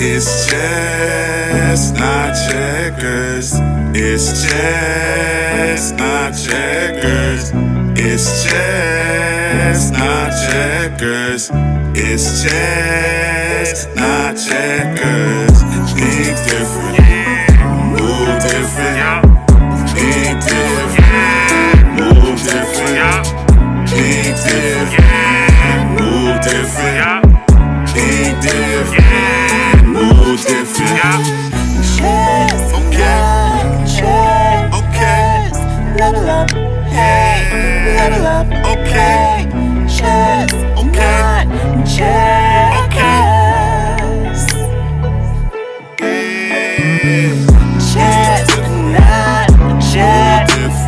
It's chess, not checkers. It's chess, not checkers. It's chess, not checkers. It's chess, not checkers. Think different, move different. Think different, move different. Think different, move different. Think different, move different. Chess, Okay, chess, okay, level up, hey, level up, okay, chess, okay, not checkers, chess, not checkers,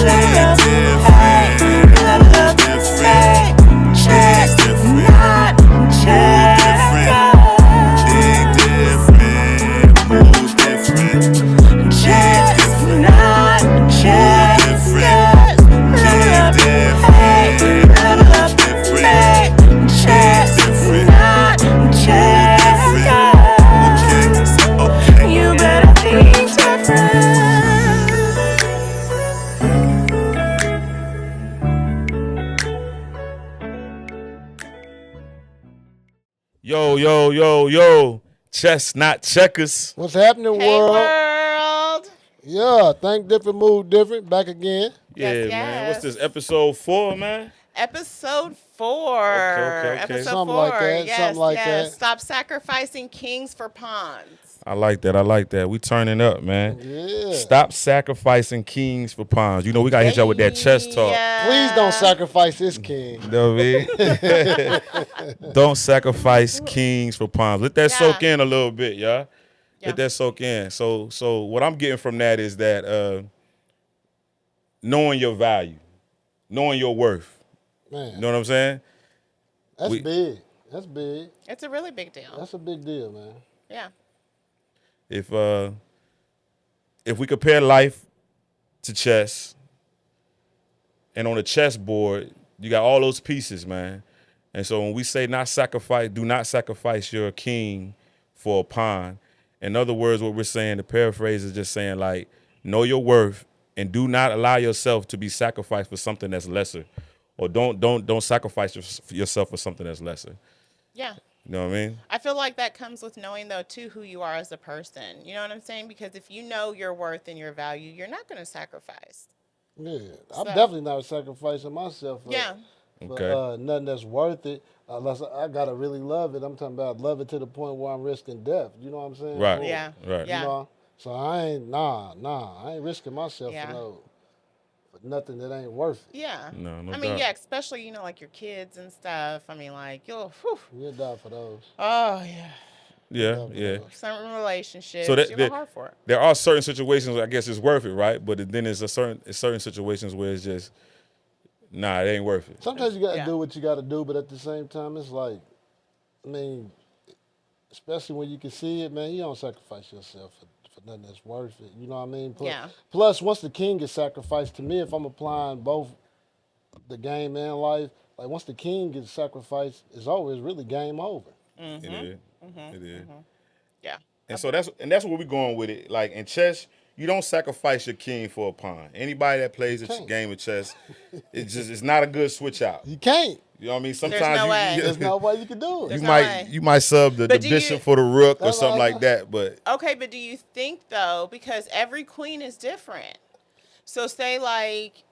level up, hey, level up, hey, chess, not checkers. Think different, move different. Chess, not checkers. Level up, hey, level up, hey. Chess, not checkers. You better think different. Yo. Chess, not checkers. What's happening, Hey, world? world. Yeah, think different, move different. Back again. Yeah, Yes, man. What's yes. this, episode 4, man? Episode 4. Okay. Episode Something 4. like that, Yes, something like yes. that. Stop sacrificing kings for pawns. I like that. We turning up, man. Yeah. Stop sacrificing kings for pawns. You know, we got to hit y'all with that chess talk. Please don't sacrifice this king. You know what I mean? Don't sacrifice kings for pawns. Let that soak in a little bit, y'all. Yeah. Let that soak in. So what I'm getting from that is that knowing your value, knowing your worth. Man, You know what I'm saying? that's we- big. That's big. It's a really big deal. That's a big deal, man. Yeah. If we compare life to chess, and on a chessboard, you got all those pieces, man. And so when we say do not sacrifice your king for a pawn. In other words, what we're saying, the paraphrase is just saying, like, know your worth and do not allow yourself to be sacrificed for something that's lesser, or don't sacrifice yourself for something that's lesser. Yeah. You know what I mean? I feel like that comes with knowing, though, too, who you are as a person. You know what I'm saying? Because if you know your worth and your value, you're not going to sacrifice. Yeah, I'm So- definitely not sacrificing myself for, Yeah. for Okay. nothing that's worth it. Unless I gotta really love it. I'm talking about love it to the point where I'm risking death. You know what I'm saying? Right. For it. Yeah. Right. Yeah. You know? So I ain't I ain't risking myself Yeah. for nothing that ain't worth it. Yeah. No I mean, doubt. yeah, especially, like your kids and stuff. I mean, like, You'll die for those. oh, yeah. Yeah. Certain relationships, So that- you go that- hard for it. There are certain situations where I guess it's worth it, right? But then there's certain situations where it's just, nah, it ain't worth it. Sometimes you gotta Yeah. do what you gotta do, but at the same time, it's like, I mean, especially when you can see it, man, you don't sacrifice yourself for nothing that's worth it. You know what I mean? Yeah. Plus, once the king gets sacrificed, to me, if I'm applying both the game and life, like once the king gets sacrificed, it's over. It's really game over. It is. It is. Yeah. And so that's where we're going with it. Like in chess, you don't sacrifice your king for a pawn. Anybody that plays a Can't. game of chess, it's not a good switch out. You can't. You know what I mean? no Sometimes way. There's no way you can do it. There's you no way. might sub the But do bishop you- for the rook or That's something what I like that, but Okay, but do you think, though, because every queen is different. So say, like,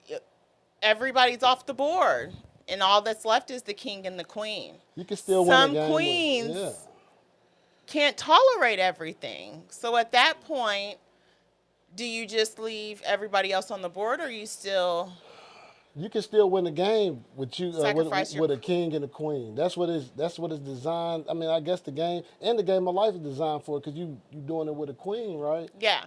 everybody's off the board, and all that's left is the king and the queen. You can still win Some a game. queens- Yeah. Can't tolerate everything. So at that point, do you just leave everybody else on the board, or you still... You can still win the game with you Sacrifice your- with a king and a queen. That's what it's designed. I mean, I guess the game and the game of life is designed for, because you doing it with a queen, right? Yeah.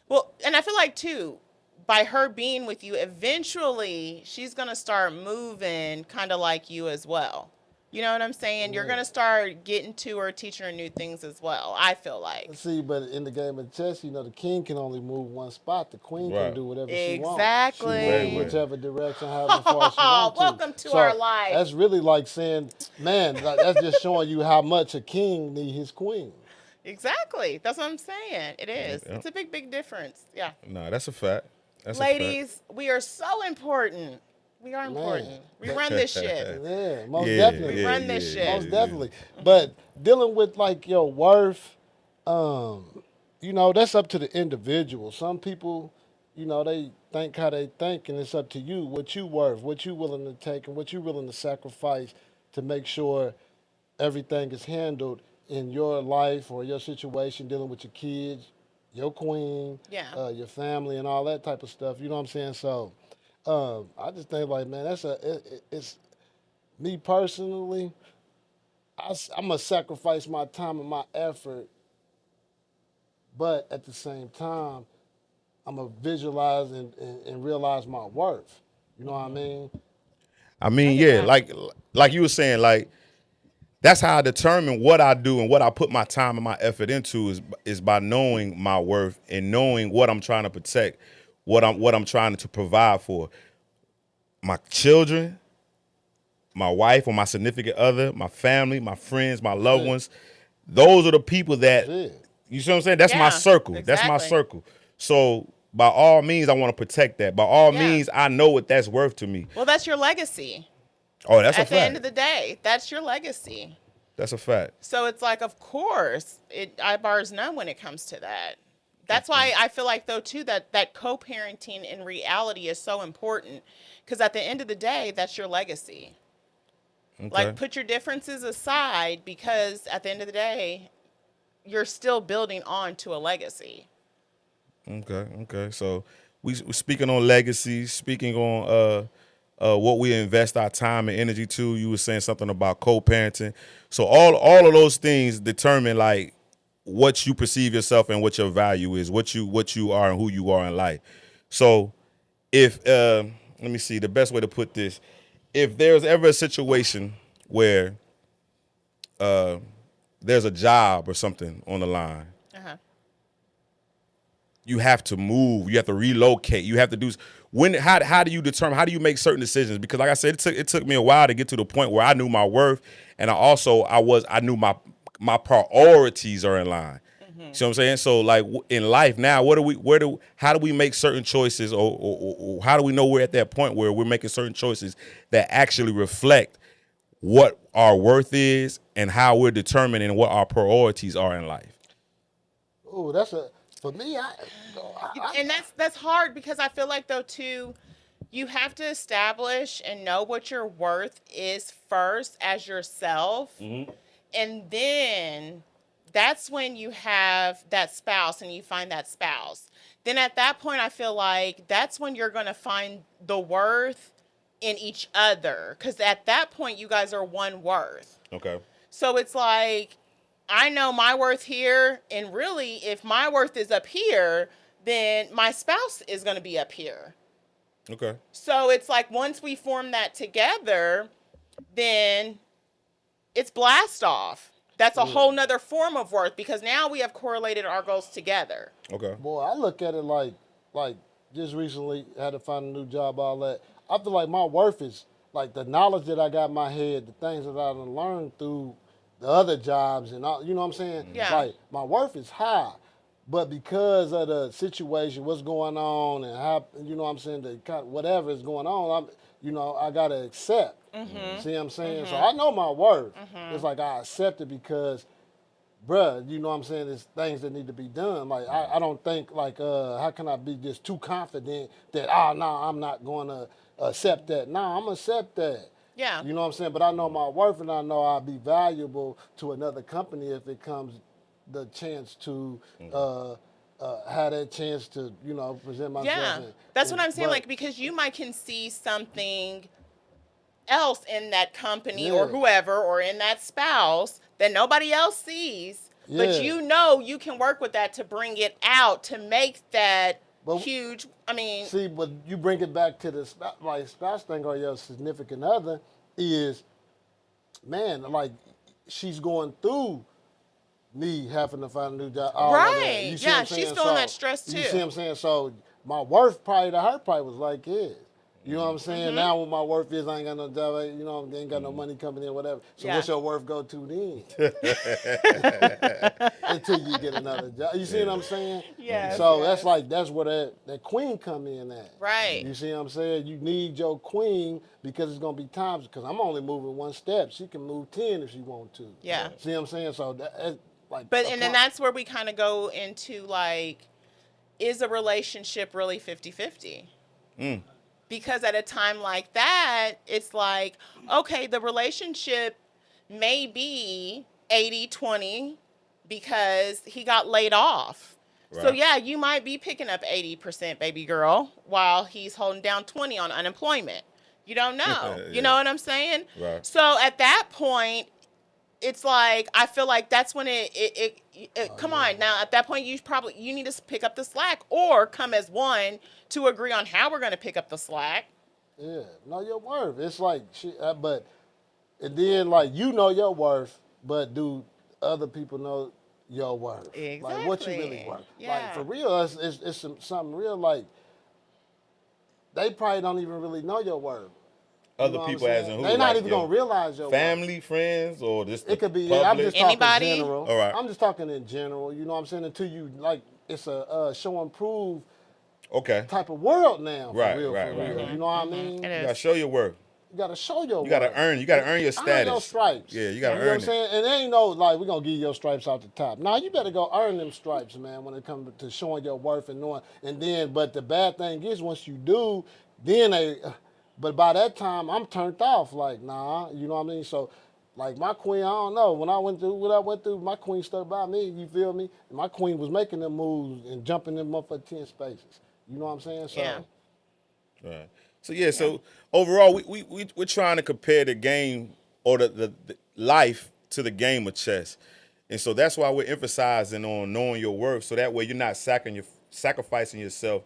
Well, and I feel like, too, by her being with you, eventually she's going to start moving kind of like you as well. You know what I'm saying? You're gonna start getting to her, teaching her new things as well. I feel like. See, but in the game of chess, you know, the king can only move one spot. The queen can Right. do whatever she wants. She Exactly. Very move well. whichever direction, however far she wants to. Welcome to So our life. that's really like saying, man, like, that's just showing you how much a king need his queen. Exactly. That's what I'm saying. It is. Yeah. It's a big, big difference. Yeah. No, that's a fact. That's Ladies, we are so important. We are important. We run this shit. Yeah, most Yeah, definitely. We run this shit. Most definitely. But dealing with like your worth, you know, that's up to the individual. Some people, you know, they think how they think, and it's up to you what you worth, what you willing to take, and what you willing to sacrifice to make sure everything is handled in your life or your situation, dealing with your kids, your queen, Yeah. your family, and all that type of stuff. You know what I'm saying? So, I just think like, man, it's me personally. I'm gonna sacrifice my time and my effort, but at the same time, I'm gonna visualize and realize my worth. You know what I mean? I mean, get yeah, that. like you were saying, like that's how I determine what I do and what I put my time and my effort into is by knowing my worth and knowing what I'm trying to protect, what I'm trying to provide for my children, my wife or my significant other, my family, my friends, my loved it. ones. Those are the people that Shit. you see what I'm saying? That's my Yeah, circle. That's my exactly. circle. So by all means, I want to protect that. By all Yeah. means, I know what that's worth to me. Well, that's your legacy. Oh, that's a At the end of fact. the day, that's your legacy. That's a fact. So it's like, of course, I bars none when it comes to that. That's why I feel like, though, too, that co-parenting in reality is so important. Because at the end of the day, that's your legacy. Okay. Like, put your differences aside, because at the end of the day, you're still building on to a legacy. Okay. So we speaking on legacies, speaking on what we invest our time and energy to. You were saying something about co-parenting. So all of those things determine like what you perceive yourself and what your value is, what you are and who you are in life. So if let me see the best way to put this, if there's ever a situation where there's a job or something on the line, Uh-huh. you have to move, you have to relocate, you have to do how do you determine, how do you make certain decisions? Because like I said, it took me a while to get to the point where I knew my worth, and I knew my priorities are in line. See what I'm saying? So like in life now, how do we make certain choices, or how do we know we're at that point where we're making certain choices that actually reflect what our worth is and how we're determining what our priorities are in life? Oh, for me. And that's hard, because I feel like, though, too, you have to establish and know what your worth is first as yourself. And then that's when you have that spouse and you find that spouse. Then at that point, I feel like that's when you're going to find the worth in each other. Because at that point, you guys are one worth. Okay. So it's like, I know my worth here, and really, if my worth is up here, then my spouse is going to be up here. Okay. So it's like, once we form that together, then it's blast off. That's a whole nother form of worth, because now we have correlated our goals together. Okay. Boy, I look at it like just recently had to find a new job, all that. I feel like my worth is like the knowledge that I got in my head, the things that I done learned through the other jobs and all, you know what I'm saying? Yeah. Like my worth is high. But because of the situation, what's going on, and how, you know what I'm saying, whatever is going on, I gotta accept. See what I'm saying? So I know my worth. It's like I accept it because, bruh, you know what I'm saying, there's things that need to be done. Like I don't think like how can I be just too confident that no, I'm not gonna accept that. No, I'm gonna accept that. Yeah. You know what I'm saying? But I know my worth, and I know I'll be valuable to another company if it comes the chance to have that chance to, present myself. Yeah. That's what I'm saying. Like, because you might can see something else in that company or Yeah. whoever, or in that spouse, that nobody else sees. But Yeah. you can work with that to bring it out, to make that But- huge. See, but you bring it back to the spouse thing or your significant other is man, like she's going through me having to find a new job. All of that. Right. You see Yeah, what I'm she's saying? feeling So, that stress You see what too. I'm saying? So my worth probably to her probably was like his. You know what I'm saying? Mm-hmm. Now what my worth is, I ain't got no job, you know, I ain't got no money coming in, whatever. So Yeah. what's your worth go to then? Until you get another job. You see what I'm saying? Yes, So yes. that's where that queen come in at. Right. You see what I'm saying? You need your queen because it's gonna be times because I'm only moving one step. She can move 10 if she want to. Yeah. See what I'm saying? So that's like. But and then that's where we kind of go into like, is a relationship really 50-50? Because at a time like that, it's like, okay, the relationship may be 80-20 because he got laid off. So Right. yeah, you might be picking up 80%, baby girl, while he's holding down 20 on unemployment. You don't know. Yeah. You know what I'm saying? Right. So at that point, it's like I feel like that's when it come on now. At that point, you need to pick up the slack or come as one to agree on how we're going to pick up the slack. Yeah, know your worth. It's like but and then like you know your worth, but do other people know your worth? Like what you really Exactly. worth? Yeah. Like for real, it's something real. Like they probably don't even really know your worth. You Other know what I'm people as in saying? who? They're not Like even your gonna realize your worth. family, friends, or just It could be. public? I'm just Anybody? talking general. All right. I'm just talking in general. You know what I'm saying? Until you like, it's a show and prove Okay. type of world now. For Right, real, right, for right, real. right. You know what I mean? It You is. gotta show your worth. You gotta show your You gotta worth. earn. You gotta earn your Earn your status. stripes. Yeah, you gotta know what earn I'm saying? And there ain't no like we're gonna give you your stripes out the top. Nah, you better go earn them stripes, man, when it comes to showing your worth and knowing. And then, but the bad thing is once you do, then but by that time I'm turned off. Like, nah, you know what I mean? So like my queen, I don't know. When I went through what I went through, my queen stuck by me, you feel me? And my queen was making them moves and jumping them up for 10 spaces. You know what I'm saying? So Yeah. Right. So yeah. So overall, we're trying to compare the game or the life to the game of chess, and so that's why we're emphasizing on knowing your worth. So that way you're not sacrificing yourself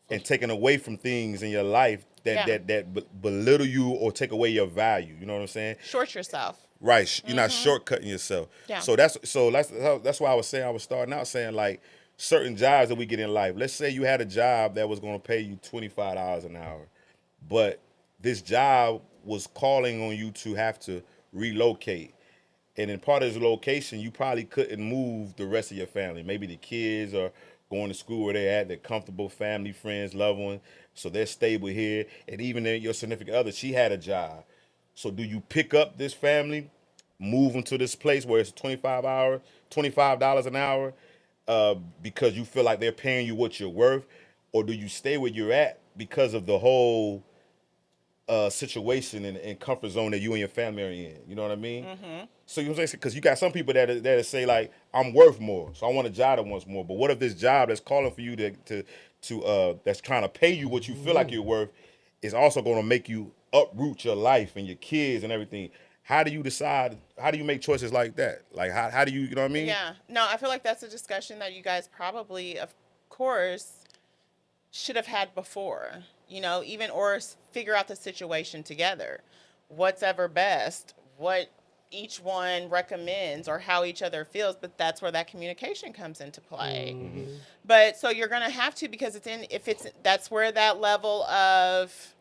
and taking away from things in your life that Yeah. belittle you or take away your value. You know what I'm saying? Short yourself. Right. You're not shortcutting yourself. Yeah. So that's why I was saying I was starting out saying like certain jobs that we get in life. Let's say you had a job that was going to pay you $25 an hour, but this job was calling on you to have to relocate. And in part of this location, you probably couldn't move the rest of your family. Maybe the kids are going to school where they're at, they're comfortable, family, friends, loved ones. So they're stable here. And even then your significant other, she had a job. So do you pick up this family, move them to this place where it's $25 an hour, because you feel like they're paying you what you're worth, or do you stay where you're at because of the whole situation and comfort zone that you and your family are in? You know what I mean? So you know what I'm saying? Because you got some people that say like, I'm worth more, so I want a job that wants more. But what if this job that's calling for you to that's trying to pay you what you feel like you're worth is also going to make you uproot your life and your kids and everything? How do you decide? How do you make choices like that? Like how do you know what I mean? Yeah. No, I feel like that's a discussion that you guys probably, of course, should have had before. You know, even or figure out the situation together. What's ever best? What each one recommends or how each other feels, but that's where that communication comes into play. But so you're gonna have to, because that's where that level of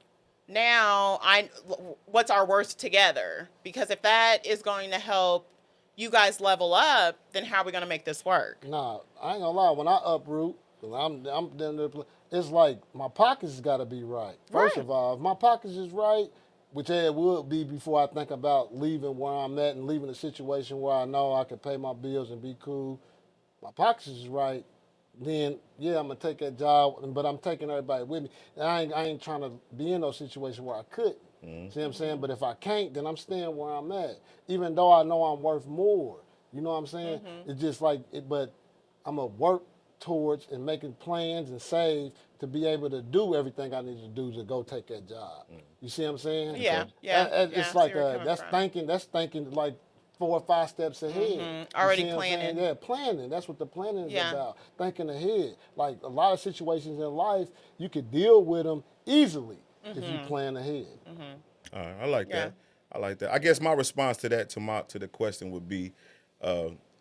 now what's our worth together, because if that is going to help you guys level up, then how are we gonna make this work? nah, I ain't gonna lie. When I uproot, 'cause I'm down there, it's like my pockets got to be right. First Right. of all, if my pockets is right, which it would be before I think about leaving where I'm at and leaving a situation where I know I can pay my bills and be cool. My pockets is right, then yeah, I'm gonna take that job, but I'm taking everybody with me. And I ain't trying to be in those situations where I couldn't. See what I'm saying? But if I can't, then I'm staying where I'm at, even though I know I'm worth more. You know what I'm saying? It's just like it, but I'm gonna work towards and making plans and save to be able to do everything I need to do to go take that job. You see what I'm saying? Yeah, yeah, It's yeah, I see like where you're coming that's from. thinking like 4 or 5 steps ahead. You Already see what I'm saying? planning. Yeah, planning. That's what the planning is Yeah. about. Thinking ahead. Like a lot of situations in life, you could deal with them easily if you plan ahead. All right, I like Yeah. that. I like that. I guess my response to that, to the question would be,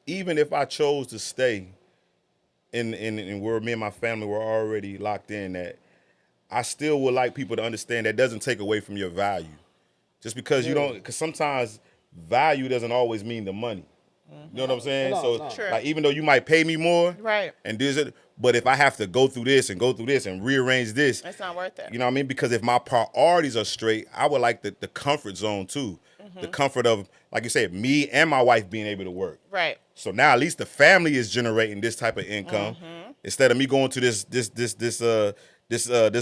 even if I chose to stay in where me and my family were already locked in, that I still would like people to understand that doesn't take away from your value. Just because you don't, because sometimes value doesn't always mean the money. You know what I'm saying? No. True. Like, even though you might pay me more, Right. and this it, but if I have to go through this and rearrange this, It's not worth it. you know what I mean? Because if my priorities are straight, I would like the comfort zone too. The comfort of, like you said, me and my wife being able to work. Right. So now at least the family is generating this type of income instead of me going to this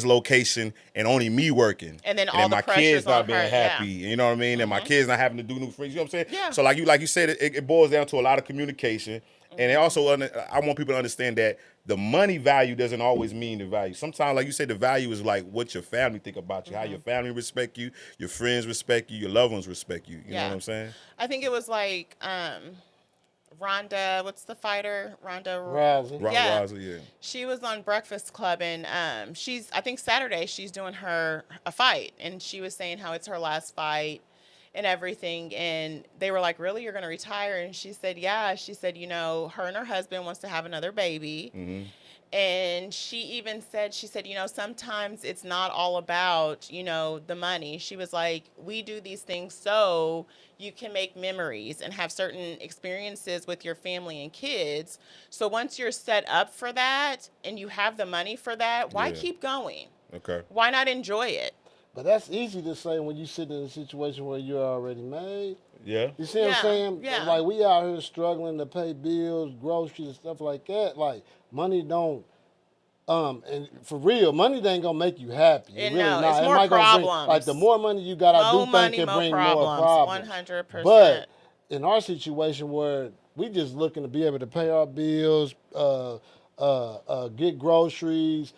location and only me working. And then all the my pressure's kids not on being her, happy. yeah. You know what I mean? And my kids not having to do new friends. You know what I'm saying? Yeah. So like you said, it boils down to a lot of communication. And it also, I want people to understand that the money value doesn't always mean the value. Sometimes, like you said, the value is like what your family think about you, how your family respect you, your friends respect you, your loved ones respect you. You know what I'm saying? I think it was like Ronda, what's the fighter? Ronda Rousey. Rousey, yeah. She was on Breakfast Club, and I think Saturday she's doing a fight, and she was saying how it's her last fight and everything, and they were like, really, you're going to retire? And she said, yeah. She said, her and her husband wants to have another baby. And she even said, sometimes it's not all about, the money. She was like, we do these things so you can make memories and have certain experiences with your family and kids. So once you're set up for that and you have the money for that, why keep going? Okay. Why not enjoy it? But that's easy to say when you sit in a situation where you're already made. Yeah. You see what I'm saying? Yeah. Like, we out here struggling to pay bills, groceries, and stuff like that. Like, money don't, and for real, money ain't gonna make you happy. It No, really not. it's It more might gonna bring, problems. like, the more money you got, I do think it bring more problems. 100%. But in our situation where we just looking to be able to pay our bills, get groceries,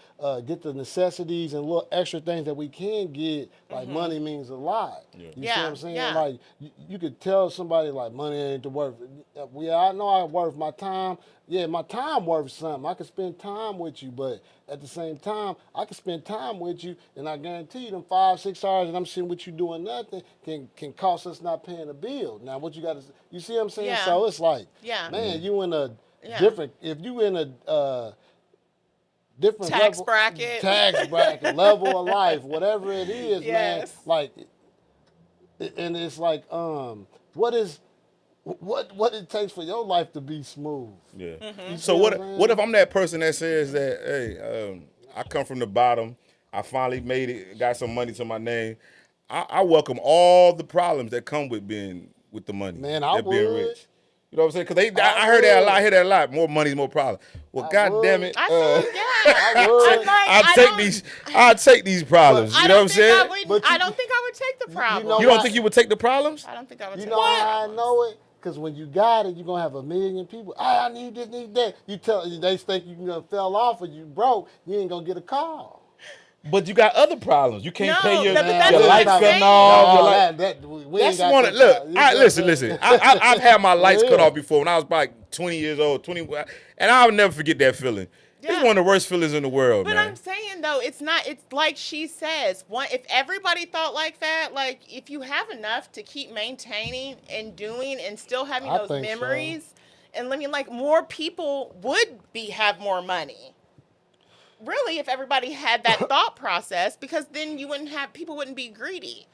get the necessities and little extra things that we can get, like money means a lot. You see what I'm saying? Yeah. Like, you could tell somebody, like, money ain't the worth. Yeah, I know I worth my time. Yeah, my time worth something. I can spend time with you, but at the same time, I can spend time with you, and I guarantee you them 5-6 hours that I'm sitting with you doing nothing can cost us not paying a bill. Now, what you got to, you see what I'm saying? Yeah. So it's like, Yeah. man, you in a Yeah. different, if you in a different Tax level, bracket. level of life, whatever it is, man, Yes. like, and it's like, what it takes for your life to be smooth. Yeah. You So see what I'm saying? if I'm that person that says that, hey, I come from the bottom, I finally made it, got some money to my name. I welcome all the problems that come with being with the money. Man, I that being would. rich. You know what I'm saying? Because I heard that a lot. I hear that a lot. More money's more problems. Well, I God would. damn it. I feel, I would. I'm like, I'll take these problems. I You know what I'm saying? I don't think I would take the problem. know You don't why- think you would take the problems? I don't think I would You take know the how I problems. know it? Because when you got it, you're going to have a million people. I need this, need that. They think you fell off or you broke, you ain't going to get a call. But you got other problems. You can't No, pay your but that's what lights I'm cutting saying. off. Your No, light- we ain't That's got one. that Look, time. You see what I'm listen. saying? I've had my lights cut Yeah. off before when I was like 20 years old, 20, and I'll never forget that feeling. It's Yeah. one of the worst feelings in the world, But man. I'm saying though, it's like she says, if everybody thought like that, like if you have enough to keep maintaining and doing and still having I those think so. memories, and I mean, like more people would have more money. Really, if everybody had that thought process, because then people wouldn't be greedy.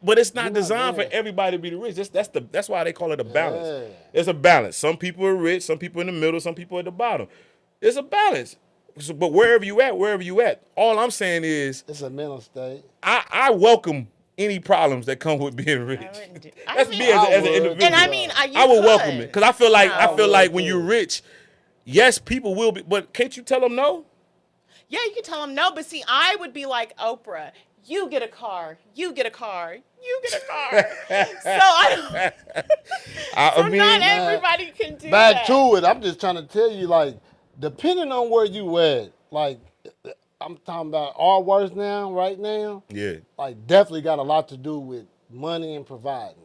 But it's not You're not designed for there. everybody to be rich. That's why they call it a balance. Yeah. It's a balance. Some people are rich, some people in the middle, some people at the bottom. It's a balance. So, but wherever you at, all I'm saying is It's a mental state. I welcome any problems that come with being rich. I wouldn't do. That's I mean, me as an would. individual. And I mean, I would welcome it because I feel like would when too. you're rich, yes, people will be, but can't you tell them no? yeah, you can tell them no, but see, I would be like Oprah. You get a car. You get a car. You get a car. So I mean, not everybody can do Back that. to it. I'm just trying to tell you, like, depending on where you at, like, I'm talking about our worst now, right now, yeah. like, definitely got a lot to do with money and providing.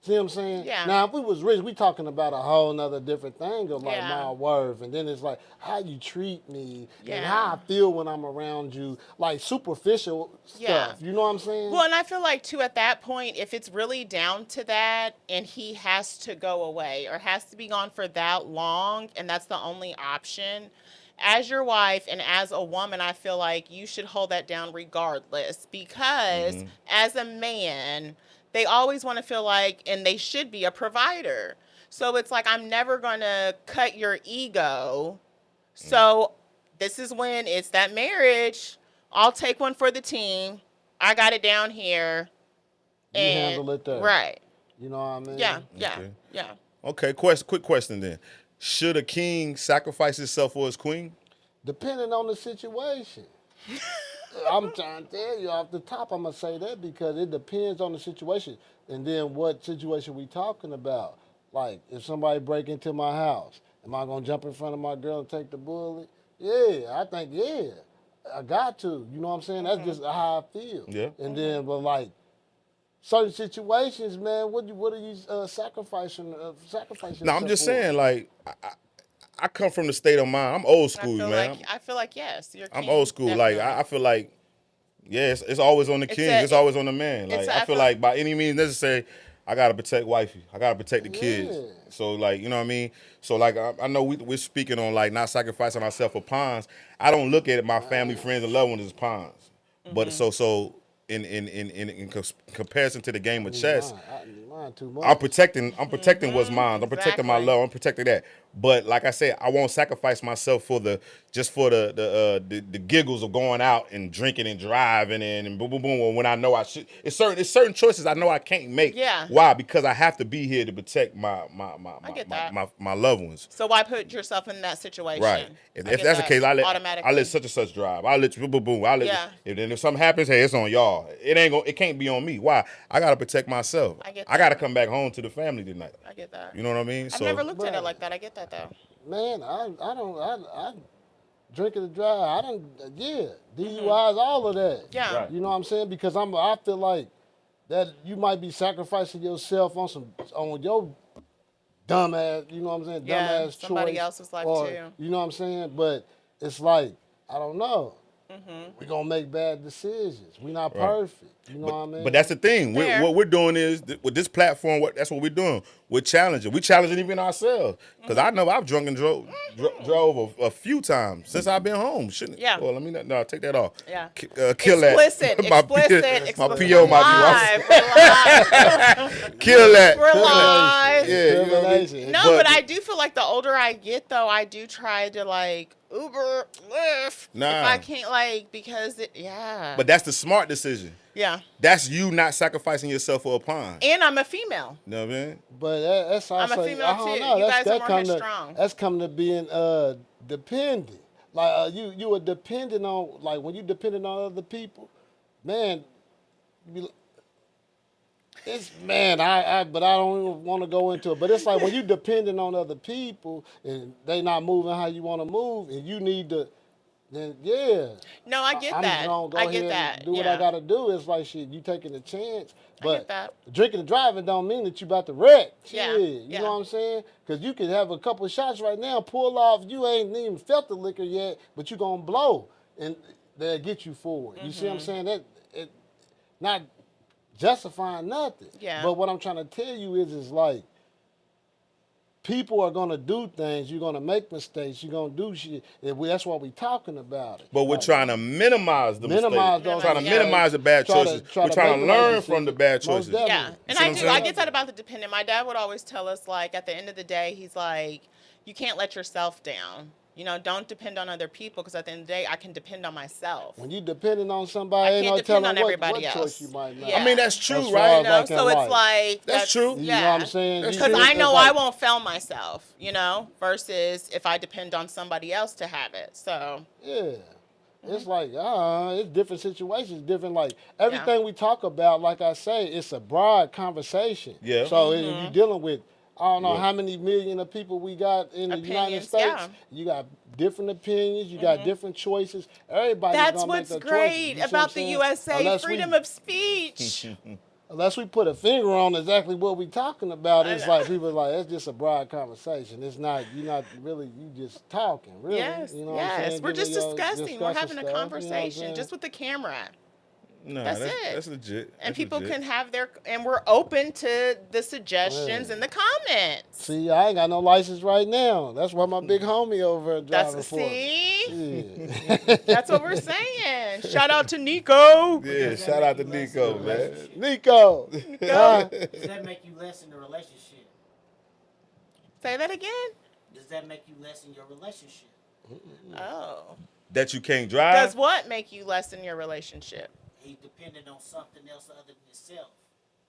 See what I'm saying? Yeah. Now, if we was rich, we talking about a whole nother different thing of like Yeah. my worth, and then it's like how you treat me and Yeah. how I feel when I'm around you, like superficial Yeah. stuff. You know what I'm saying? Well, and I feel like too at that point, if it's really down to that, and he has to go away or has to be gone for that long, and that's the only option. As your wife and as a woman, I feel like you should hold that down regardless, because as a man, they always want to feel like, and they should be a provider. So it's like, I'm never going to cut your ego. So this is when it's that marriage. I'll take one for the team. I got it down here. You handle it there. Right. You know what I mean? Yeah. Okay. Yeah. Okay, quick question then. Should a king sacrifice himself for his queen? Depending on the situation. I'm trying to tell you off the top, I'm going to say that because it depends on the situation. And then what situation we talking about. Like, if somebody break into my house, am I going to jump in front of my girl and take the bullet? Yeah, I think, yeah. I got to. You know what I'm saying? That's just how I feel. Yeah. And then, but like, certain situations, man, what are you sacrificing? No, I'm just for? saying, like, I come from the state of mind. I'm old school, man. I feel like yes. You're I'm king, old school. Like, definitely. I feel like, yeah, it's always on the king. It's always on the man. Like, I feel like by any means necessary, I gotta protect wifey. I gotta protect the kids. Yeah. So like, you know what I mean? So like, I know we're speaking on like not sacrificing ourselves for pawns. I don't look at my family, friends, and loved ones as pawns. But so in comparison to the game of chess, Mine too much. I'm protecting what's mine. I'm protecting my Exactly. love. I'm protecting that. But like I said, I won't sacrifice myself for the giggles of going out and drinking and driving and boom boom boom. When I know I should, it's certain choices I know I can't make. Yeah. Why? Because I have to be here to protect my get that. my loved ones. So why put yourself in that situation? Right. If I get that's the that case, I automatically. let such and such drive. I let boom boom boom. I let. Yeah. If something happens, hey, it's on y'all. It can't be on me. Why? I gotta protect myself. I get I gotta that. come back home to the family tonight. I get that. You know what I mean? I've never looked at it like that. I get that though. Man, I drink and drive. DUIs, all of that. Yeah. Right. You know what I'm saying? Because I feel like that you might be sacrificing yourself on your dumb ass, you know what I'm saying? Yeah, Dumb ass somebody choice. else's life or, too. You know what I'm saying? But it's like, I don't know. We're going to make bad decisions. We're not perfect. You know what I mean? But that's the thing. Fair. What we're doing is with this platform. That's what we're doing. We're challenging. We challenging even ourselves. Because I know I've drunk and drove a few times since I've been home. Shouldn't? Yeah. Well, no, take that off. Yeah. Kill that. Explicit. My PO might be Live. kill that. We're live. Yeah. You know what I mean? Discrimination. No, but I do feel like the older I get, though, I do try to like Uber, Lyft. Nah. If I can't, like, because yeah. But that's the smart decision. Yeah. That's you not sacrificing yourself for a pawn. And I'm a female. You know what I mean? But that's I'm a also, female I don't too. know. You guys are more come headstrong. That's coming to being dependent. Like you are dependent on, like when you dependent on other people, man. It's man, but I don't even want to go into it. But it's like when you dependent on other people and they not moving how you want to move, and you need to, then yeah. No, I get I'm that. just gonna go I ahead get that. and do what I gotta do. It's like shit, you taking a chance. But get that. drinking and driving don't mean that you about to wreck. Yeah, Shit, you yeah. know what I'm saying? Because you could have a couple of shots right now, pull off. You ain't even felt the liquor yet, but you gonna blow, and they'll get you forward. You see what I'm saying? That it not justifying nothing. Yeah. But what I'm trying to tell you is like, people are gonna do things. You're gonna make mistakes. You're gonna do shit. That's why we're talking about it. But we're Like, trying to minimize the Minimize mistakes. those Trying to mistakes. minimize the bad Try to- choices. try We're to trying to make the right learn from the decision. bad Most choices. definitely. Yeah, and See I what I'm do. I saying? get that about the dependent. My dad would always tell us, like, at the end of the day, he's like, you can't let yourself down. You know, don't depend on other people, because at the end of the day, I can depend on myself. When you depending on somebody, I ain't can't no depend telling on what everybody choice else. you might make. Yeah. I mean, that's true, As far right? as You know, like in so it's life. like That's true. You Yeah. know what I'm saying? That's You Because true. I it's know like- I won't fail myself, you know, versus if I depend on somebody else to have it. So, Yeah. It's like, it's different situations, different, like, everything we talk about, like I say, it's a broad conversation. Yeah. So you're dealing with, I don't know Yeah. how many million of people we got in the United Opinions, States. yeah. You got different opinions, you got different choices. Everybody's that's gonna what's make their great choices. You see what about I'm the saying? USA, Unless freedom we, of speech. unless we put a finger on exactly what we talking about, I it's know. like people are like, it's just a broad conversation. It's not, you're not really, you just talking, really. Yes, You know what I'm yes. saying? We're Giving just your discussing. We're having stuff, a you know what I'm conversation saying? just with the camera. Nah, That's it. that's legit. And That's people legit. can have their, and we're open to the suggestions Yeah. and the comments. See, I ain't got no license right now. That's why my big homie over there driving That's for me. see, Shit. that's what we're saying. Shout out to Nico. Yeah, Does that shout make out to you less Nico, in a man. relationship? Nico. Huh? Does that make you less in a relationship? Say that again. Does that make you less in your relationship? Oh, That you can't drive? does what make you less in your relationship? He depended on something else other than himself.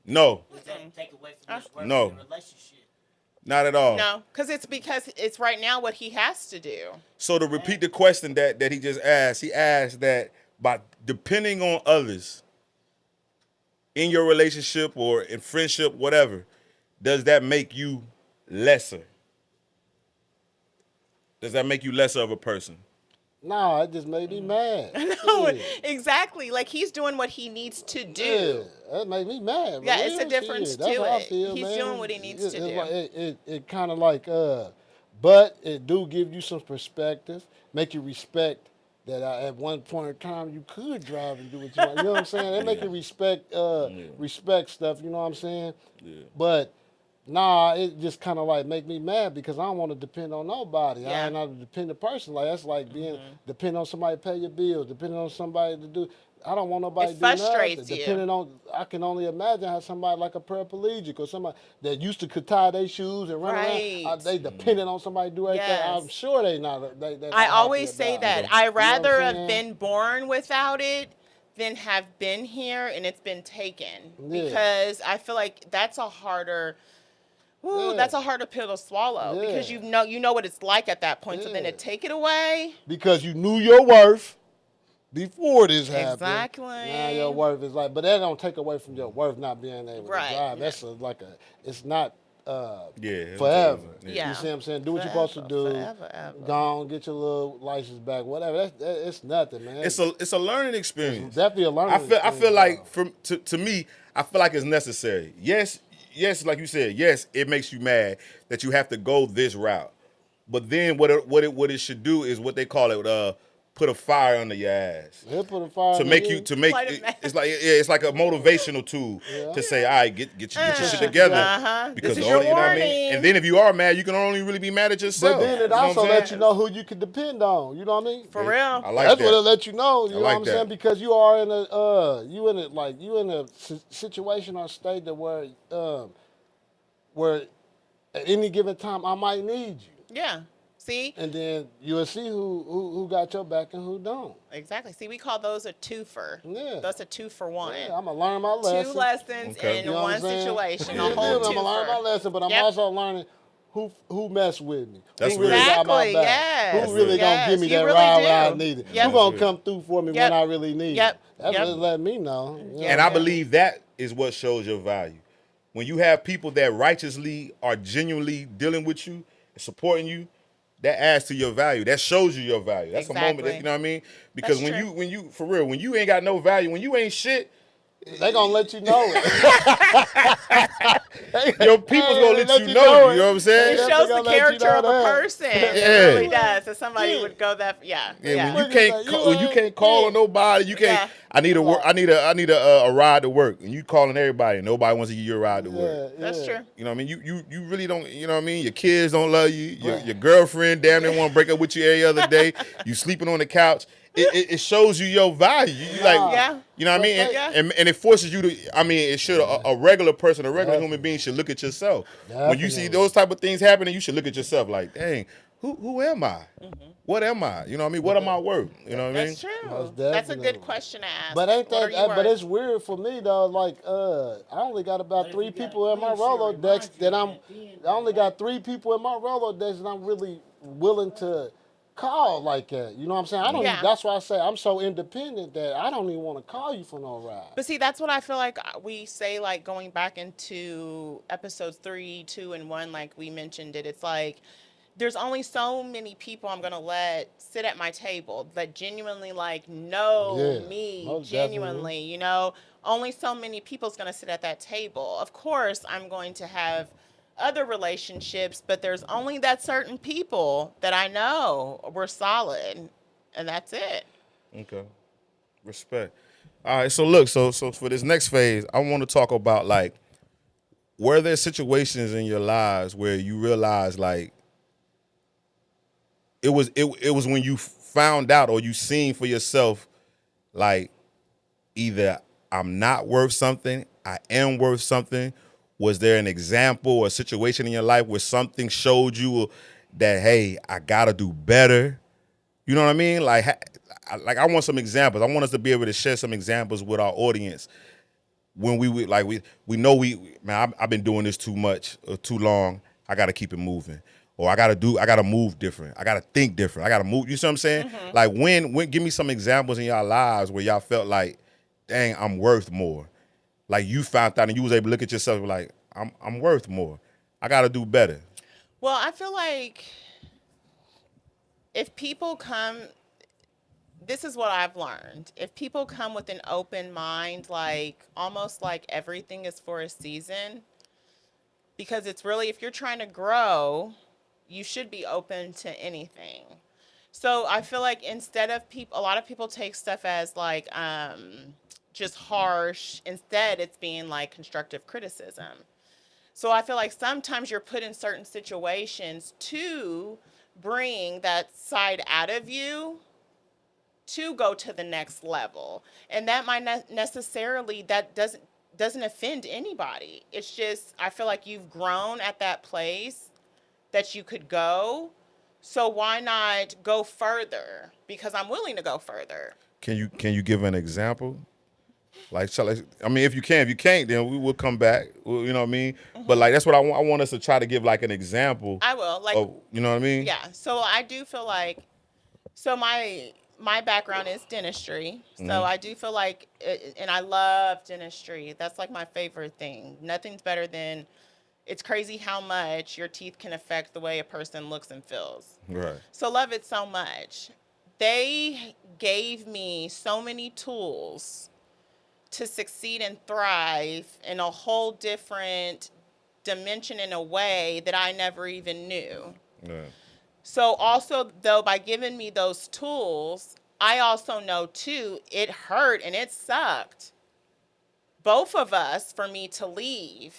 No, Does that take away from his work No. in the relationship? not at all. No, because it's right now what he has to do. So to repeat the question that he just asked, he asked that by depending on others in your relationship or in friendship, whatever, does that make you lesser? Does that make you lesser of a person? No, it just made me mad. No, Shit. exactly. Like he's doing what he needs to Yeah, do. that made me mad. Yeah, for it's a real. difference Shit, that's to how I it. feel, He's man. doing what he needs to It's do. Like, it kind of like, but it do give you some perspective, make you respect that at one point in time you could drive and do what you want. You know what I'm saying? They make you respect stuff. You know what I'm saying? Yeah. But nah, it just kind of like make me mad because I don't want to depend on nobody. Yeah. I ain't not a dependent person. Like that's like being depending on somebody to pay your bills, depending on somebody to do. I don't want nobody It to do nothing. frustrates you. Depending on, I can only imagine how somebody like a paraplegic or somebody that used to could tie their shoes and run Right. around. They dependent on somebody to do everything. Yes. I'm sure they not. They not I happy always say about that. it. I You know what I'm rather have saying? been born without it than have been here and it's been taken. Yeah. Because I feel like that's a harder Yeah. that's a harder pill to swallow. Yeah. Because you know what it's like at that point. So then Yeah. to take it away. Because you knew your worth before this happened. Exactly. Now your worth is like, but that don't take away from your worth not being able Right. to drive. That's it's not Yeah. it'll forever. take- Yeah. You see what I'm saying? Do what you're supposed to do. Forever. Go on, get your little license back, whatever. It's nothing, man. It's a learning experience. definitely a learning. I feel experience, like though. to me, I feel like it's necessary. Yes, like you said, yes, it makes you mad that you have to go this route. But then what it should do is what they call it, put a fire under your ass. He'll put a fire To under make you. you to make Light a it, match. it's like a motivational tool to say, all right, get your shit together. This is the your only, you know what I mean? warning. And then if you are mad, you can only really be mad at yourself. But then it You know what also I'm lets saying? you know who you can depend on. You know what I mean? For real. I like That's that. what it let you know. You know like what I'm saying? that. Because you are in a situation or state that where at any given time I might need you, Yeah. See? and then you'll see who got your back and who don't. Exactly. See, we call those a twofer. Yeah. That's a 2-for-1. Yeah, I'm gonna learn my lesson. 2 lessons Okay. in You know what one I'm saying? situation. Yeah, A whole I'm gonna learn my twofer. lesson, but I'm Yep. also learning who mess with me. That's who really real. got my Exactly, back. yes, Who really gonna yes, give me you that really ride do. when I need it? Yep. Who gonna That's come through for me Yep. when I really need Yep. it? That's Yep. what let me know. You know And what I I'm saying? believe that is what shows your value. When you have people that righteously are genuinely dealing with you, supporting you, that adds to your value. That shows you your value. That's a moment that, Exactly. you know what I mean? Because That's when you for real, when you ain't got no value, when you ain't shit, They gonna let you know it. your people's gonna let you know. You know what I'm It saying? Yeah. shows They the gonna let you character know of a that. person. It Yeah. really does. That somebody Yeah. would go that. Yeah. Yeah, Yeah. when you can't call on nobody, you can't. Yeah. I need a ride to work, and you calling everybody, and nobody wants to give you a ride to work. That's true. You know what I mean? You really don't. You know what I mean? Your kids don't love you. Your girlfriend damn near want to break up with you every other day. You sleeping on the couch. It shows you your value. You like, Yeah. you know what I mean? But Yeah. And it forces you to. I mean, it should a regular person, a regular human being should look at yourself. When you see Definitely. those type of things happening, you should look at yourself like, dang, who am I? What am I? You know what I mean? What am I worth? You know what I mean? That's true. Most That's a definitely. good question to ask. But ain't What that? are you But worth? it's weird for me though. Like, I only got about But if 3 you got people in my friends, she'll Rolodex remind you that I'm. at the end I only of got 3 people in my Rolodex that I'm really willing to call like that. You know what I'm saying? I don't. Yeah. That's why I say I'm so independent that I don't even want to call you for no ride. But see, that's what I feel like we say, like going back into episodes 3, 2, and 1, like we mentioned it. It's like there's only so many people I'm gonna let sit at my table that genuinely like know Yeah, me most genuinely, you know, only so many people's going to sit at that table. Of course, I'm going to have other relationships, but there's only that certain people that I know were solid, and that's it. Okay. Respect. All right. So look. So for this next phase, I want to talk about like, were there situations in your lives where you realized like it was when you found out or you seen for yourself like either I'm not worth something, I am worth something. Was there an example or a situation in your life where something showed you that hey, I gotta do better? You know what I mean? Like I want some examples. I want us to be able to share some examples with our audience when we know man, I've been doing this too much or too long. I got to keep it moving, or I got to move different. I got to think different. I got to move. You see what I'm saying? Like when give me some examples in y'all lives where y'all felt like, dang, I'm worth more. Like you found out and you was able to look at yourself like I'm worth more. I got to do better. Well, I feel like if people come, this is what I've learned. If people come with an open mind, like almost like everything is for a season, because it's really, if you're trying to grow, you should be open to anything. So I feel like instead of people, a lot of people take stuff as like just harsh. Instead, it's being like constructive criticism. So I feel like sometimes you're put in certain situations to bring that side out of you to go to the next level. And that might not necessarily, that doesn't offend anybody. It's just, I feel like you've grown at that place that you could go. So why not go further? Because I'm willing to go further. Can you give an example? Like, I mean, if you can, if you can't, then we will come back. You know what I mean? But like, that's what I want. I want us to try to give like an example. I will. Like, you know what I mean? yeah. So I do feel like, so my background is dentistry. So I do feel like, and I love dentistry. That's like my favorite thing. Nothing's better than, it's crazy how much your teeth can affect the way a person looks and feels. Right. So love it so much. They gave me so many tools to succeed and thrive in a whole different dimension in a way that I never even knew. Yeah. So also, though, by giving me those tools, I also know, too, it hurt and it sucked, both of us, for me to leave.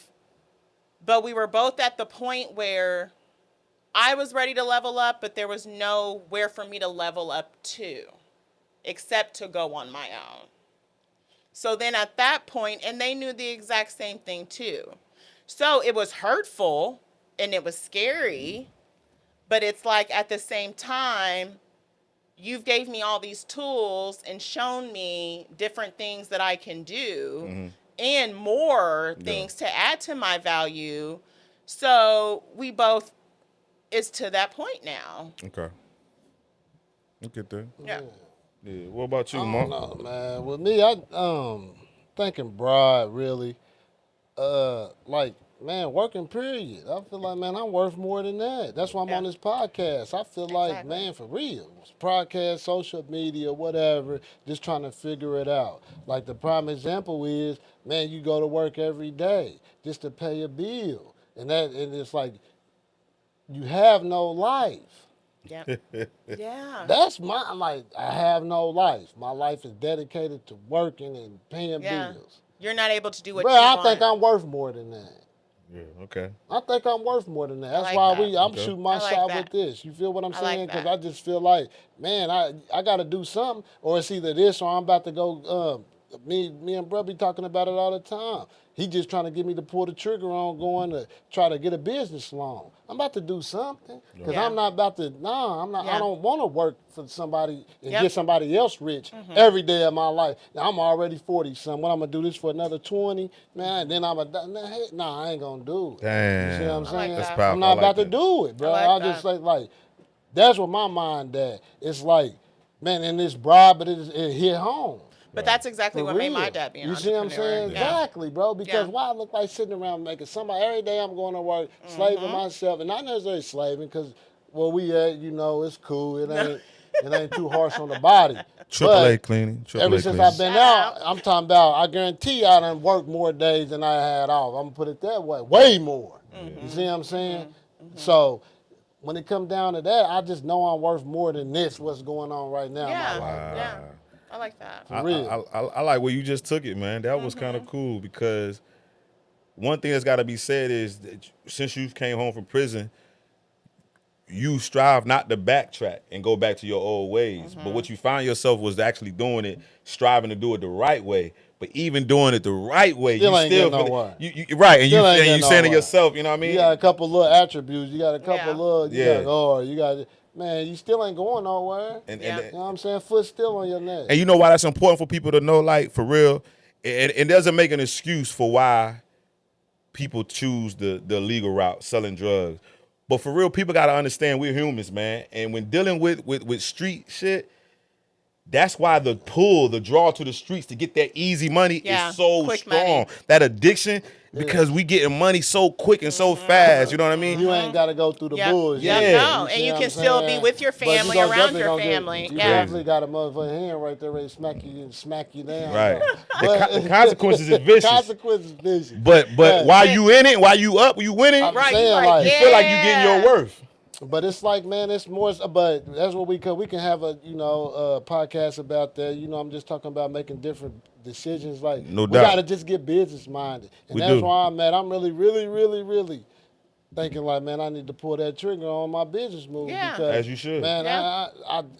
But we were both at the point where I was ready to level up, but there was nowhere for me to level up to, except to go on my own. So then at that point, and they knew the exact same thing, too. So it was hurtful and it was scary. But it's like at the same time, you've gave me all these tools and shown me different things that I can do and more things to add to my value. So we both is to that point now. Okay. Look at that. Yeah. Yeah. What about you, I Mark? don't know, man. With me, I thinking broad really. Like, man, working period. I feel like, man, I'm worth more than that. That's why I'm on this podcast. I feel like, Exactly. man, for real. Podcast, social media, whatever, just trying to figure it out. Like the prime example is, man, you go to work every day just to pay a bill. And it's like you have no life. Yeah. Yeah. That's like, I have no life. My life is dedicated to working and paying Yeah. bills. You're not able to do what Bro, you I want. think I'm worth more than that. Yeah. Okay. I think I'm worth more than that. That's like why that. I'm Okay. shooting my I like shot that. with this. You feel what I'm I like saying? Because that. I just feel like, man, I got to do something, or it's either this or I'm about to go. Me and bro be talking about it all the time. He just trying to get me to pull the trigger on going to try to get a business loan. I'm about to do something because Yeah. I'm not about to. Nah, I'm not. Yeah. I don't want to work for somebody and Yep. get somebody else rich every day of my life. Now, I'm already 40 something. What I'm gonna do this for another 20, man? Then I'm nah, I ain't gonna do it. Damn. You see what I'm I like saying? that. That's powerful. I'm not I like about to that. do it, bro. I like I just that. like that's what my mind at. It's like, man, and it's broad, but it hit home. But that's exactly For what made my real. dad be an You see what I'm entrepreneur. saying? Yeah. Exactly, bro. Because Yeah. why I look like sitting around making somebody every day I'm going to work, slaving myself, and not necessarily slaving, because where we at, it's cool. It ain't. It ain't too harsh on the body. Triple A But cleaning. Triple ever A since cleaning. I've been Shout out, I'm talking about, I guarantee I done worked more days than I had off. I'm going to put it that way. Way more. You see what I'm saying? So when it comes down to that, I just know I'm worth more than this, what's going on right now in my life. Yeah. I like that. I, real. I like where you just took it, man. That was kind of cool because one thing that's got to be said is that since you came home from prison, you strive not to backtrack and go back to your old ways. But what you find yourself was actually doing it, striving to do it the right way. But even doing it the right way, Still you ain't still getting nowhere. you right, and Still ain't you getting saying to nowhere. yourself, you know what I mean? You got a couple little attributes. You got a couple Yeah. little, you Yeah. got, you got, man, you still ain't going nowhere. And, Yeah. You know what I'm saying? Foot still on your neck. And you know why that's important for people to know, like, for real? It doesn't make an excuse for why people choose the legal route, selling drugs. But for real, people got to understand we're humans, man. And when dealing with street shit, that's why the pull, the draw to the streets to get that easy money Yeah, is so quick strong. money. That addiction, because we getting money so quick and so fast, you know what I mean? You ain't got to go through the Yep. bullshit. Yep, Yeah. no. see And you what can I'm still be saying? with your But you family, gonna around definitely your gonna get- family. You Yeah. definitely got a motherfucking hand right there ready to smack you down. Right. But- The consequences is vicious. Consequences vicious. But while you in it, while you up, you winning, I'm Right, saying, you like, you feel like you getting your worth. But it's like, man, it's more. But that's what we can have a podcast about that. I'm just talking about making different decisions. Like No we doubt. gotta just get business minded, and We that's do. why I'm at. I'm really, really, really, really thinking like, man, I need to pull that trigger on my business move. Yeah. Because, As you should. Man, Yeah.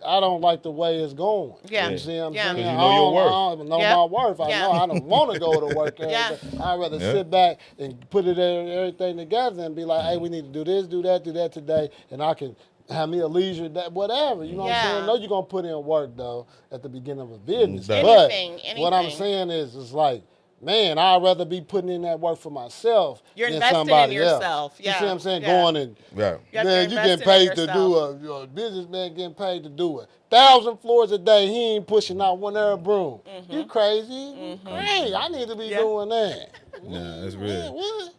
I don't like the way it's going. Yeah. You see what I'm Yeah. saying? 'Cause you know your worth. I don't know Yeah. my worth. I Yeah. know I don't want to go to work every Yeah. day. I'd rather Yeah. sit back and put everything together and be like, hey, we need to do this, do that today, and I can have me a leisure day, whatever. You know what I'm Yeah. saying? No, you're gonna put in work though at the beginning of a business. Anything, But what I'm anything. saying is, it's like, man, I'd rather be putting in that work for myself You're than investing in somebody yourself. else. Yeah. You see what I'm saying? Yeah. Going and Right. Yep, man, you're you getting investing in paid to yourself. do a businessman getting paid to do it. 1,000 floors a day, he ain't pushing out one air broom. You crazy? You crazy? I need to be Yeah. doing that. Nah, that's Man, real. what?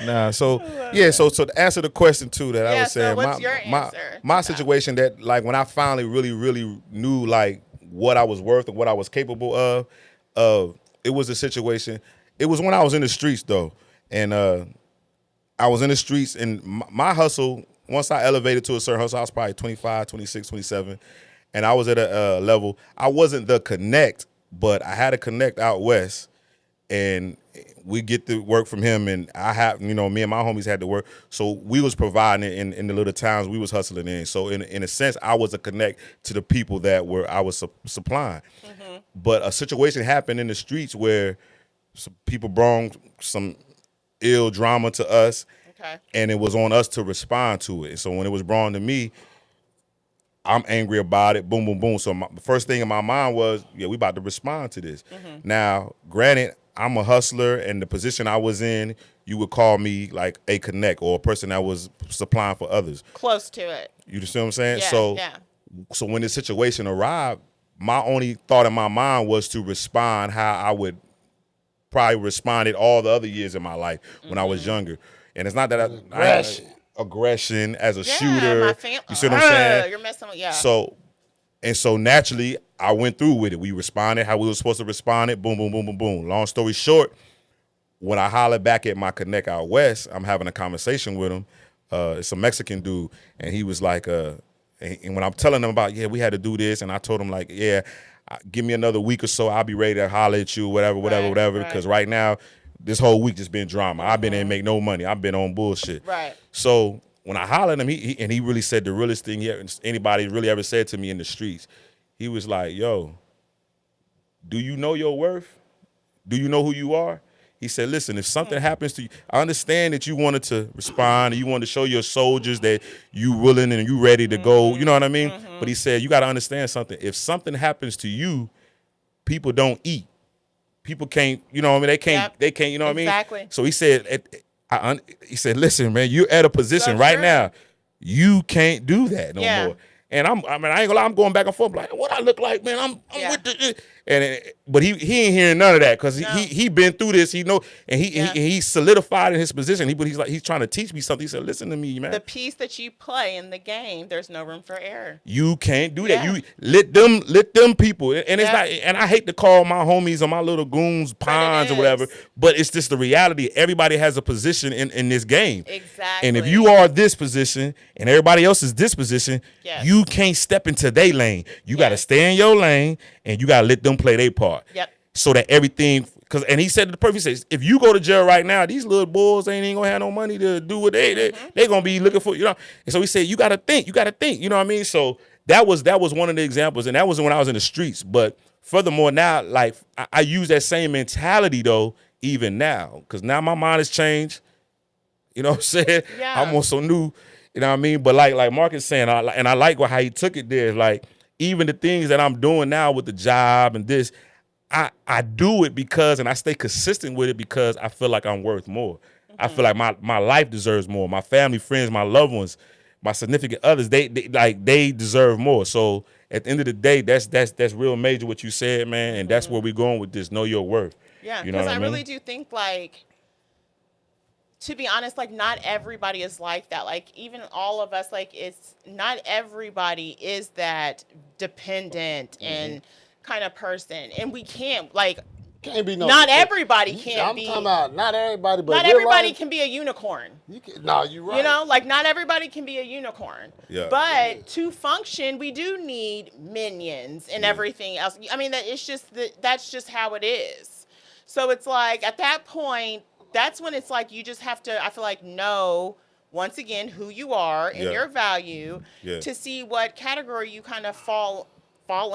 Nah, so yeah, so to answer the question too that I Yeah, was so saying, what's your my answer to my that? situation that like when I finally really knew like what I was worth and what I was capable of, it was a situation. It was when I was in the streets though, and I was in the streets and my hustle. Once I elevated to a certain hustle, I was probably 25, 26, 27, and I was at a level. I wasn't the connect, but I had a connect out west. And we get the work from him, and I have, me and my homies had to work. So we was providing it in the little towns we was hustling in. So in a sense, I was a connect to the people that I was supplying. But a situation happened in the streets where some people brought some ill drama to us, Okay. and it was on us to respond to it. And so when it was brought to me, I'm angry about it. Boom, boom, boom. So the first thing in my mind was, yeah, we about to respond to this. Now, granted, I'm a hustler, and the position I was in, you would call me like a connect or a person that was supplying for others. Close to it. You see what I'm saying? Yeah. So when this situation arrived, my only thought in my mind was to respond how I would probably responded all the other years in my life when I was younger. And it's not that aggression as a shooter. My You see what I'm saying? You're messing with, yeah. So naturally, I went through with it. We responded how we were supposed to respond it. Boom, boom, boom, boom, boom. Long story short, when I hollered back at my connect out west, I'm having a conversation with him. It's a Mexican dude, and he was like, and when I'm telling him about, yeah, we had to do this, and I told him like, yeah, give me another week or so, I'll be ready to holler at you, whatever, because right now, this whole week just been drama. I've been in make no money. I've been on bullshit. Right. So when I hollered at him, he really said the realest thing anybody really ever said to me in the streets. He was like, yo, do you know your worth? Do you know who you are? He said, listen, if something happens to you, I understand that you wanted to respond and you wanted to show your soldiers that you willing and you ready to go. You know what I mean? But he said, you got to understand something. If something happens to you, people don't eat. People can't, you know what I mean? They can't, you know what I mean? Exactly. So he said, he said, listen, man, you're at a position So right true. now. You can't do that no Yeah. more. And I ain't gonna lie, I'm going back and forth like, what I look like, man? I'm Yeah. with the, But he ain't hearing none of that because No. he been through this. He know, and Yeah. he solidified in his position. He's trying to teach me something. He said, "Listen to me, man. The piece that you play in the game, there's no room for error. You can't do Yeah. that. You let them people, and it's Yeah. not. And I hate to call my homies or my little goons pawns or whatever, is. but it's just the reality. Everybody has a position in this game. Exactly. And if you are this position and everybody else is this position, Yes. you can't step into their lane. You got to Yes. stay in your lane and you got to let them play their part. Yep. So that everything, and he said the perfect says, if you go to jail right now, these little bulls ain't even gonna have no money to do what they gonna be looking for, And so he said, you gotta think, you know what I mean? So that was one of the examples, and that was when I was in the streets. But furthermore, now like I use that same mentality though, even now, because now my mind has changed. You know what I'm saying? Yeah. I'm also new. You know what I mean? But like Mark is saying, I like how he took it there. Like even the things that I'm doing now with the job and this, I do it because, and I stay consistent with it because I feel like I'm worth more. I feel like my life deserves more. My family, friends, my loved ones, my significant others, they deserve more. So at the end of the day, that's real major what you said, man, and that's where we're going with this. Know your worth. Yeah, You know because what I I mean? really do think, like, to be honest, like, not everybody is like that. Like, even all of us, like, it's not everybody is that dependent and kind of person. And we can't, like, Can't be no. not everybody can I'm be. talking about not everybody, but Not real everybody life, can be a unicorn. No, you're right. You know, like not everybody can be a unicorn. Yeah. But to function, we do need minions and everything else. I mean, that's just how it is. So it's like at that point, that's when it's like you just have to, I feel like, know once again who you are and Yeah. your value Yeah. to see what category you kind of fall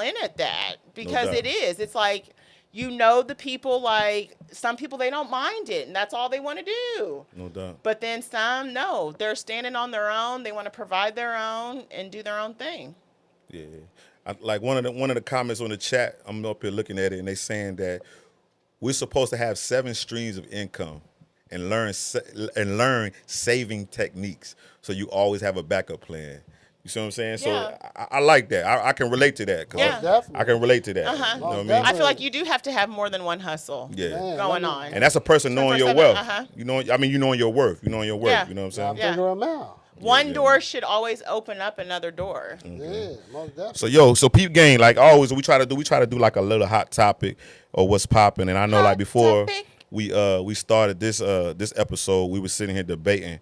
in at that, because doubt. it is. It's like, you know, the people, like some people, they don't mind it and that's all they want to do. No doubt. But then some, no, they're standing on their own. They want to provide their own and do their own thing. Yeah. Like one of the comments on the chat, I'm up here looking at it, and they saying that we're supposed to have 7 streams of income and learn saving techniques, so you always have a backup plan. You see what I'm saying? Yeah. So I like that. I can relate to that. 'Cause Yeah. Definitely. I can relate to that. Uh-huh. You know what I mean? Definitely. I feel like you do have to have more than one hustle Yeah. Man, going let me- on. And that's a person knowing your 24/7, wealth. uh-huh. You know, I mean, you knowing your worth. You knowing your worth. Yeah. You know what I'm I'm saying? Yeah. figuring them out. One yeah. door should always open up another door. Yeah, most definitely. So peep game, like always, we try to do like a little hot topic or what's popping. And I know Hot like before topic. we started this episode, we were sitting here debating,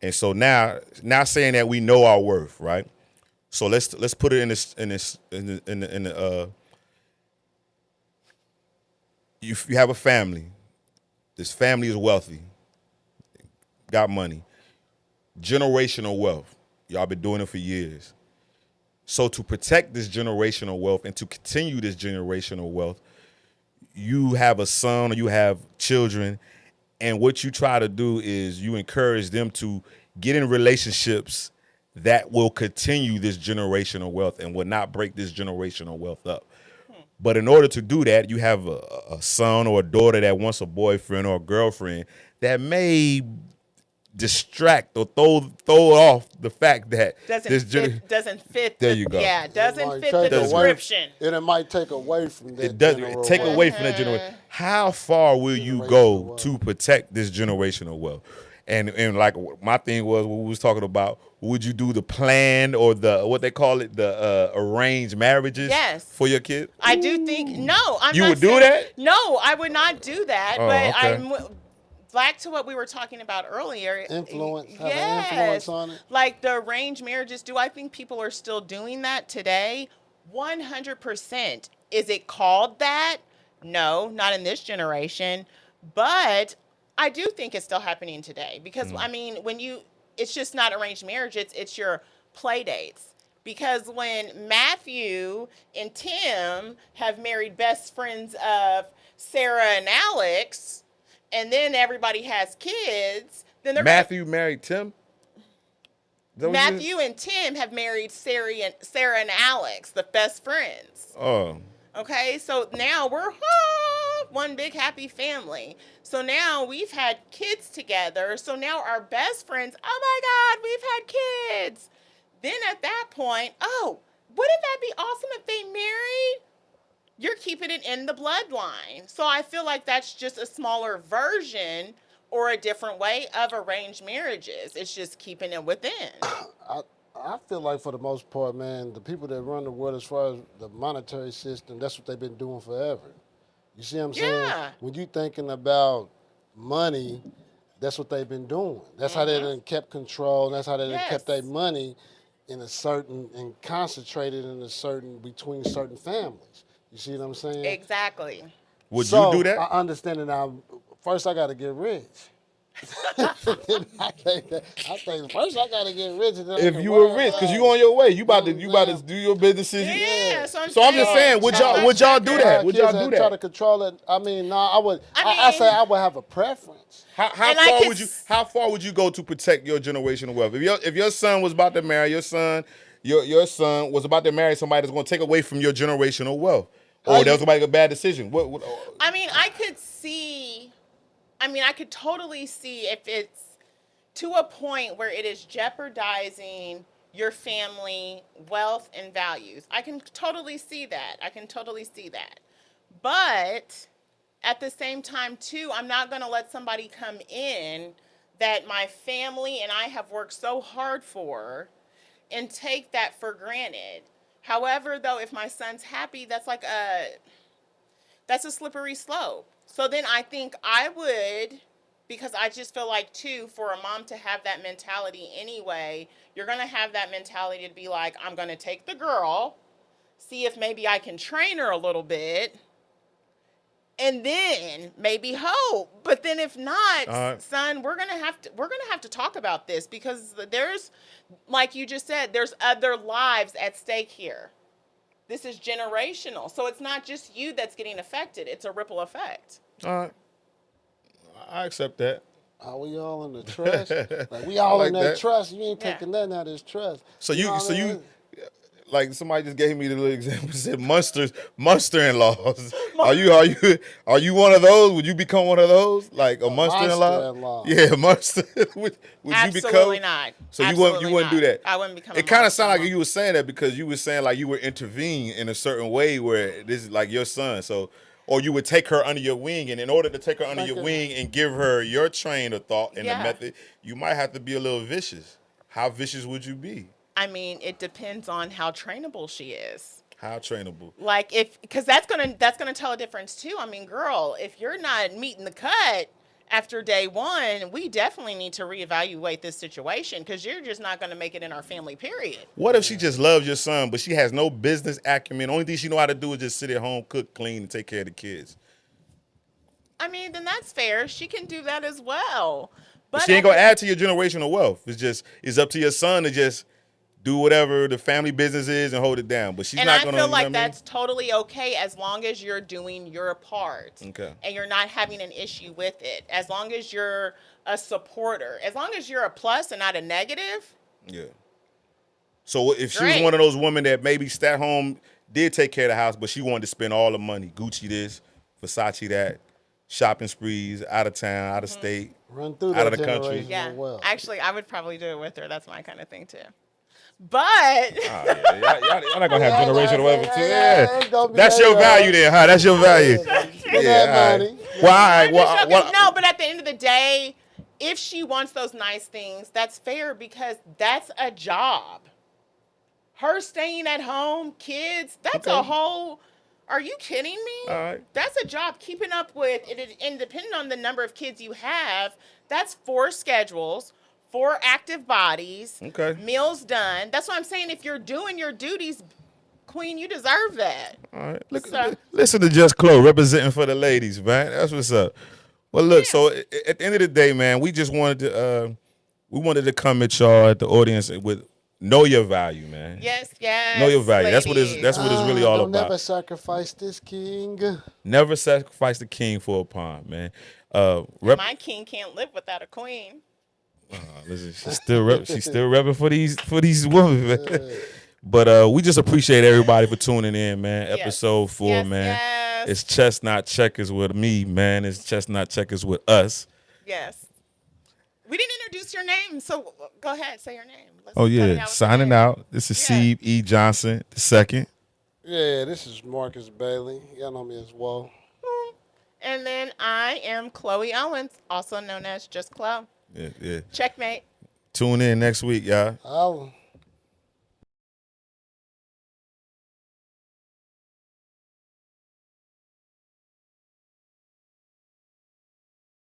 and so now saying that we know our worth, right? So let's put it in the you have a family. This family is wealthy, got money, generational wealth. Y'all been doing it for years. So to protect this generational wealth and to continue this generational wealth, you have a son or you have children, and what you try to do is you encourage them to get in relationships that will continue this generational wealth and will not break this generational wealth up. But in order to do that, you have a son or a daughter that wants a boyfriend or a girlfriend that may distract or throw off the fact that Doesn't fit. There you go. Yeah, It doesn't might fit the take away- description. It might take away from that. it does general take wealth. away from that generation. How far will you Generational go wealth. to protect this generational wealth? And like my thing was what we was talking about, would you do the planned or the what they call it, the arranged marriages Yes. for your kid? I do think I'm You not would do saying- that? No, I would not do that. Oh, but okay. I'm back to what we were talking about earlier. Influence, have an Yes. influence on it. Like the arranged marriages. Do I think people are still doing that today? 100%. Is it called that? No, not in this generation. But I do think it's still happening today because I mean, it's just not arranged marriage. It's your play dates. Because when Matthew and Tim have married best friends of Sarah and Alex, and then everybody has kids, then they're Matthew married Tim? Is that what you- Matthew and Tim have married Sarah and Alex, the best friends. Oh. Okay, so now we're one big happy family. So now we've had kids together. So now our best friends, oh my God, we've had kids. Then at that point, oh, wouldn't that be awesome if they married? you're keeping it in the bloodline. So I feel like that's just a smaller version or a different way of arranged marriages. It's just keeping it within. I feel like for the most part, man, the people that run the world as far as the monetary system, that's what they've been doing forever. You see what I'm saying? Yeah. When you thinking about money, that's what they've been doing. That's how they done kept control. That's how they done kept their Yes. money in a certain and concentrated in a certain between certain families. You see what I'm saying? Exactly. Would So, you do that? I understand it now. First, I got to get rich. I think first I got to get rich. And then I If can you were worry rich, because about you on your way, you about to Yeah. do your businesses. Yeah, so I'm So I'm just saying, would y'all do that? Would y'all do Try to that? control it. I mean, no, I would. I I say mean- I would have a preference. How And I far could would you s- how far would you go to protect your generational wealth? If your son was about to marry your son was about to marry somebody that's going to take away from your generational wealth, or there was somebody make a bad decision. What I mean, I could totally see if it's to a point where it is jeopardizing your family wealth and values. I can totally see that. But at the same time, too, I'm not going to let somebody come in that my family and I have worked so hard for and take that for granted. However, though, if my son's happy, that's a slippery slope. So then I think I would, because I just feel like, too, for a mom to have that mentality anyway, you're going to have that mentality to be like, I'm going to take the girl, see if maybe I can train her a little bit, and then maybe hope. But then if not, son, we're gonna have to talk about this, because there's, like you just said, there's other lives at stake here. This is generational. So it's not just you that's getting affected. It's a ripple effect. all right, I accept that. Are we all in the trust? Like we all like in that that. trust. You ain't Yeah. taking nothing out of this trust. So know what I you mean? like somebody just gave me the little example. Said monster-in-laws. Are you one of those? Would you become one of those? Like a monster-in-law? monster-in-law. Yeah, monster. would you Absolutely become? not. So you Absolutely wouldn't do not. that. I wouldn't become. It kind of sounded like you were saying that because you were saying like you would intervene in a certain way where this is like your son. So, or you would take her under your wing, and in order to take her under your wing and give her your train of thought and the Yeah. method, you might have to be a little vicious. How vicious would you be? I mean, it depends on how trainable she is. How trainable? Like because that's gonna tell a difference too. I mean, girl, if you're not meeting the cut after day one, we definitely need to reevaluate this situation, because you're just not gonna make it in our family. Period. What if she just loves your son, but she has no business acumen? Only thing she know how to do is just sit at home, cook, clean, and take care of the kids. I mean, then that's fair. She can do that as well. But She ain't gonna add to your generational wealth. It's up to your son to just do whatever the family business is and hold it down. But she's and not I gonna. feel You know like what I mean? that's totally okay, as long as you're doing your part. Okay. And you're not having an issue with it. As long as you're a supporter. As long as you're a plus and not a negative. Yeah. So if she was Great. one of those women that maybe sat home, did take care of the house, but she wanted to spend all the money, Gucci this, Versace that, shopping sprees, out of town, out of state, Run through out that of the country. generational Yeah. wealth. Actually, I would probably do it with her. That's my kind of thing too. But Oh, yeah. Y'all not gonna have generational wealth too. Yeah, it's gonna be That's that, your value then, huh? That's your value. Spend Yeah, that all right. money. Well, all right. I'm just joking. No, but at the end of the day, if she wants those nice things, that's fair, because that's a job. Her staying at home, kids, that's Okay. a whole. Are you kidding me? All right. That's a job. Keeping up with it, and depending on the number of kids you have, that's 4 schedules, 4 active bodies, Okay. meals done. That's what I'm saying. If you're doing your duties, Queen, you deserve that. All right. Look, So- listen to Just Chloe representing for the ladies, man. That's what's up. Well, look. So at the end of the day, man, we just wanted to come at y'all, at the audience, with know your value, man. Yes, yes. Know your value. That's what it's ladies. really all Don't about. never sacrifice this king. Never sacrifice the king for a pawn, man. My king can't live without a queen. Listen, she's still repping for these women, man. But we just appreciate everybody for tuning in, man. Yes. Episode 4, Yes, man. yes. It's ChessN'Checkerz with me, man. It's ChessN'Checkerz with us. Yes. We didn't introduce your name, so go ahead, say your name. Let's Oh cut it yeah, out with signing your name. out. This is Yeah. Steve E. Johnson II. Yeah, this is Marcus Bailey. Y'all know me as Whoa. And then I am Chloe Owens, also known as just Chloe. Yeah, yeah. Checkmate. Tune in next week, y'all. I'll